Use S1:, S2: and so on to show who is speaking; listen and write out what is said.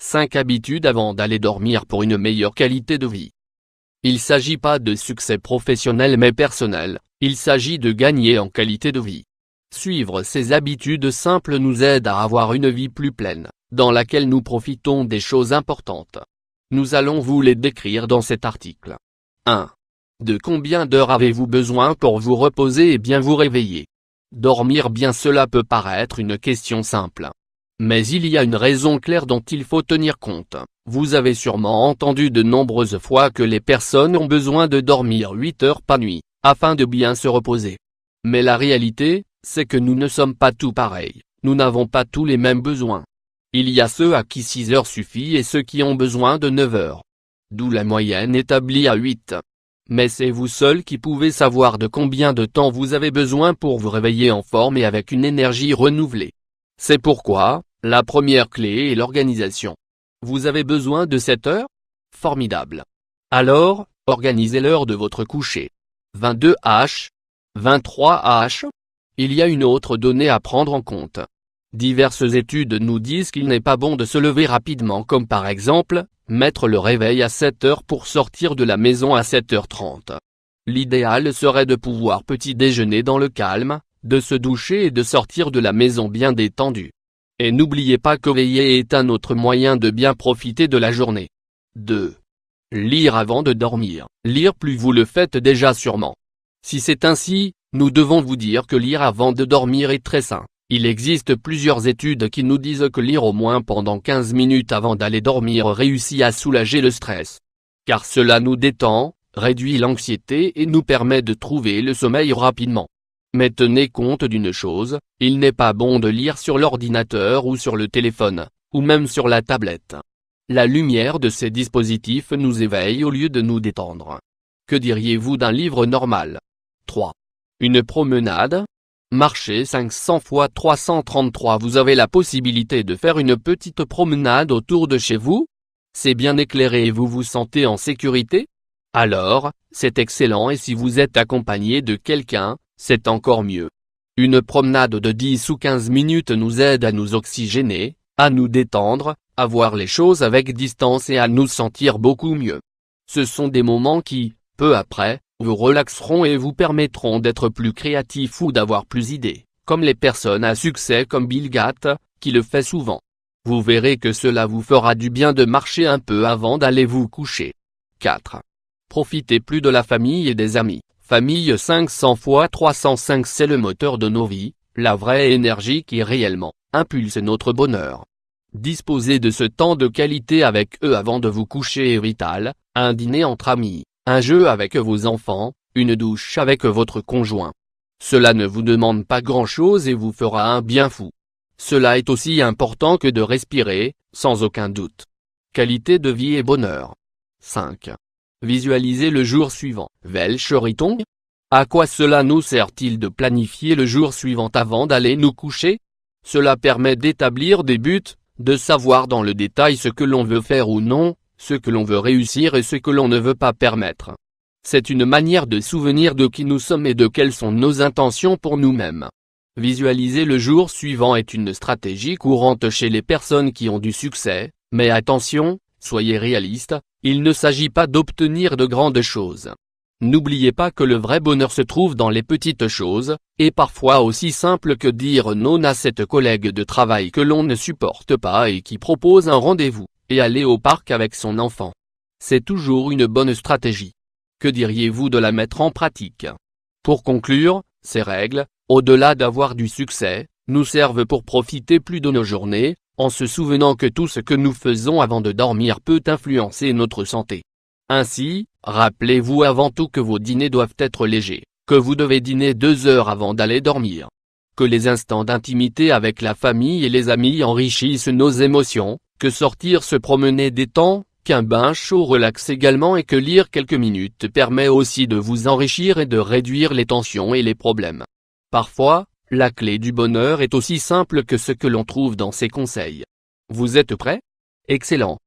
S1: 5 habitudes avant d'aller dormir pour une meilleure qualité de vie. Il ne s'agit pas de succès professionnel mais personnel, il s'agit de gagner en qualité de vie. Suivre ces habitudes simples nous aide à avoir une vie plus pleine, dans laquelle nous profitons des choses importantes. Nous allons vous les décrire dans cet article. 1. De combien d'heures avez-vous besoin pour vous reposer et bien vous réveiller? Dormir bien, cela peut paraître une question simple. Mais il y a une raison claire dont il faut tenir compte. Vous avez sûrement entendu de nombreuses fois que les personnes ont besoin de dormir 8 heures par nuit, afin de bien se reposer. Mais la réalité, c'est que nous ne sommes pas tous pareils, nous n'avons pas tous les mêmes besoins. Il y a ceux à qui 6 heures suffit et ceux qui ont besoin de 9 heures. D'où la moyenne établie à 8. Mais c'est vous seul qui pouvez savoir de combien de temps vous avez besoin pour vous réveiller en forme et avec une énergie renouvelée. C'est pourquoi, la première clé est l'organisation. Vous avez besoin de 7 heures? Formidable. Alors, organisez l'heure de votre coucher. 22h, 23h. Il y a une autre donnée à prendre en compte. Diverses études nous disent qu'il n'est pas bon de se lever rapidement, comme par exemple, mettre le réveil à 7 heures pour sortir de la maison à 7h30. L'idéal serait de pouvoir petit déjeuner dans le calme, de se doucher et de sortir de la maison bien détendu. Et n'oubliez pas que veiller est un autre moyen de bien profiter de la journée. 2. Lire avant de dormir. Lire plus vous le faites déjà sûrement. Si c'est ainsi, nous devons vous dire que lire avant de dormir est très sain. Il existe plusieurs études qui nous disent que lire au moins pendant 15 minutes avant d'aller dormir réussit à soulager le stress. Car cela nous détend, réduit l'anxiété et nous permet de trouver le sommeil rapidement. Mais tenez compte d'une chose, il n'est pas bon de lire sur l'ordinateur ou sur le téléphone, ou même sur la tablette. La lumière de ces dispositifs nous éveille au lieu de nous détendre. Que diriez-vous d'un livre normal? 3. Une promenade? Marchez 500 fois 333. Vous avez la possibilité de faire une petite promenade autour de chez vous? C'est bien éclairé et vous vous sentez en sécurité? Alors, c'est excellent, et si vous êtes accompagné de quelqu'un, c'est encore mieux. Une promenade de 10 ou 15 minutes nous aide à nous oxygéner, à nous détendre, à voir les choses avec distance et à nous sentir beaucoup mieux. Ce sont des moments qui, peu après, vous relaxeront et vous permettront d'être plus créatif ou d'avoir plus d'idées, comme les personnes à succès comme Bill Gates, qui le fait souvent. Vous verrez que cela vous fera du bien de marcher un peu avant d'aller vous coucher. 4. Profitez plus de la famille et des amis. Famille 500 fois 305, c'est le moteur de nos vies, la vraie énergie qui réellement impulse notre bonheur. Disposer de ce temps de qualité avec eux avant de vous coucher est vital, un dîner entre amis, un jeu avec vos enfants, une douche avec votre conjoint. Cela ne vous demande pas grand-chose et vous fera un bien fou. Cela est aussi important que de respirer, sans aucun doute. Qualité de vie et bonheur. 5. Visualisez le jour suivant. Welche Richtung? À quoi cela nous sert-il de planifier le jour suivant avant d'aller nous coucher? Cela permet d'établir des buts, de savoir dans le détail ce que l'on veut faire ou non, ce que l'on veut réussir et ce que l'on ne veut pas permettre. C'est une manière de souvenir de qui nous sommes et de quelles sont nos intentions pour nous-mêmes. Visualiser le jour suivant est une stratégie courante chez les personnes qui ont du succès, mais attention, soyez réaliste, il ne s'agit pas d'obtenir de grandes choses. N'oubliez pas que le vrai bonheur se trouve dans les petites choses, et parfois aussi simple que dire non à cette collègue de travail que l'on ne supporte pas et qui propose un rendez-vous, et aller au parc avec son enfant. C'est toujours une bonne stratégie. Que diriez-vous de la mettre en pratique? Pour conclure, ces règles, au-delà d'avoir du succès, nous servent pour profiter plus de nos journées, en se souvenant que tout ce que nous faisons avant de dormir peut influencer notre santé. Ainsi, rappelez-vous avant tout que vos dîners doivent être légers, que vous devez dîner 2 heures avant d'aller dormir, que les instants d'intimité avec la famille et les amis enrichissent nos émotions, que sortir se promener détend, qu'un bain chaud relaxe également et que lire quelques minutes permet aussi de vous enrichir et de réduire les tensions et les problèmes. Parfois, la clé du bonheur est aussi simple que ce que l'on trouve dans ces conseils. Vous êtes prêts? Excellent.